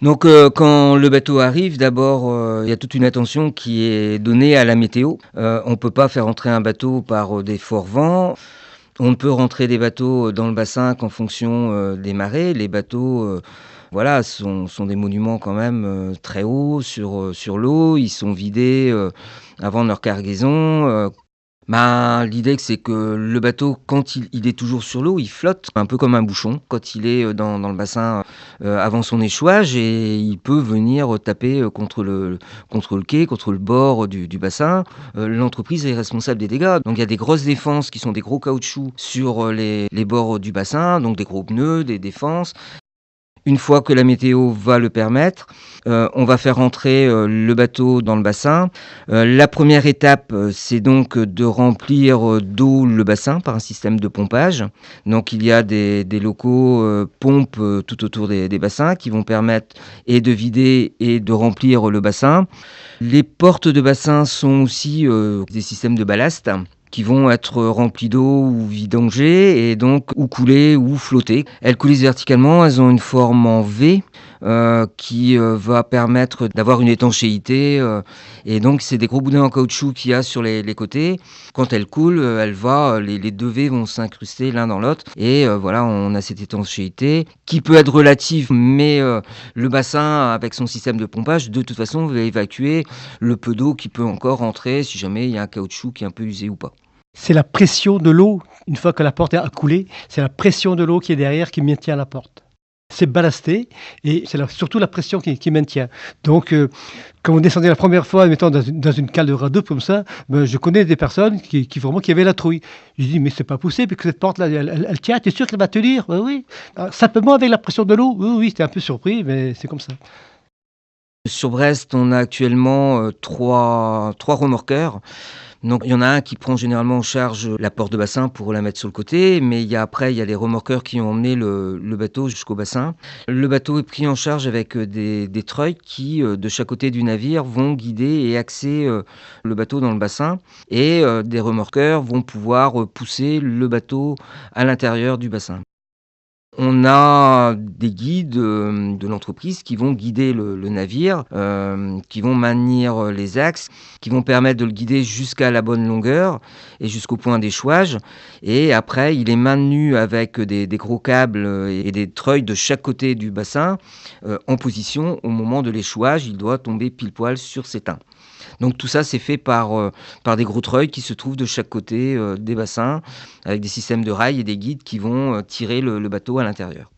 Donc, quand le bateau arrive, d'abord, il y a toute une attention qui est donnée à la météo. On ne peut pas faire entrer un bateau par, des forts vents. On ne peut rentrer des bateaux dans le bassin qu'en fonction, des marées. Les bateaux, voilà, sont des monuments quand même, très hauts sur l'eau. Ils sont vidés, avant leur cargaison. Ben, l'idée c'est que le bateau quand il est toujours sur l'eau, il flotte un peu comme un bouchon quand il est, dans le bassin, avant son échouage et il peut venir, taper, contre le quai, contre le bord du bassin. L'entreprise est responsable des dégâts. Donc il y a des grosses défenses qui sont des gros caoutchoucs sur, les bords du bassin, donc des gros pneus, des défenses. Une fois que la météo va le permettre, on va faire rentrer, le bateau dans le bassin. La première étape, c'est donc, de remplir, d'eau le bassin par un système de pompage. Donc il y a des locaux, pompes, tout autour des bassins qui vont permettre et de vider et de remplir le bassin. Les portes de bassin sont aussi, des systèmes de ballast qui vont être remplies d'eau ou vidangées et donc ou couler ou flotter. Elles coulissent verticalement, elles ont une forme en V, qui, va permettre d'avoir une étanchéité, et donc c'est des gros boudins en caoutchouc qu'il y a sur les côtés. Quand elle coule, les 2 V vont s'incruster l'un dans l'autre et voilà, on a cette étanchéité qui peut être relative, mais le bassin avec son système de pompage, de toute façon, va évacuer le peu d'eau qui peut encore rentrer si jamais il y a un caoutchouc qui est un peu usé ou pas. C'est la pression de l'eau, une fois que la porte a coulé, c'est la pression de l'eau qui est derrière qui maintient la porte. C'est ballasté et c'est surtout la pression qui maintient. Donc, quand on descendait la première fois, mettons dans une cale de radeau comme ça, ben, je connais des personnes qui vraiment qui avaient la trouille. Je dis mais c'est pas possible que cette porte-là, elle tient. T'es sûr qu'elle va tenir? Oui, oui. Alors, simplement avec la pression de l'eau. Oui, oui. J'étais un peu surpris, mais c'est comme ça. Sur Brest, on a actuellement, 3 remorqueurs. Donc il y en a un qui prend généralement en charge la porte de bassin pour la mettre sur le côté, mais il y a les remorqueurs qui ont emmené le bateau jusqu'au bassin. Le bateau est pris en charge avec, des treuils qui, de chaque côté du navire vont guider et axer, le bateau dans le bassin et des remorqueurs vont pouvoir, pousser le bateau à l'intérieur du bassin. On a des guides, de l'entreprise qui vont guider le navire, qui vont maintenir, les axes, qui vont permettre de le guider jusqu'à la bonne longueur et jusqu'au point d'échouage et après il est maintenu avec des gros câbles, et des treuils de chaque côté du bassin, en position au moment de l'échouage. Il doit tomber pile poil sur ses tins. Donc tout ça, c'est fait par des gros treuils qui se trouvent de chaque côté, des bassins, avec des systèmes de rails et des guides qui vont, tirer le bateau à l'intérieur.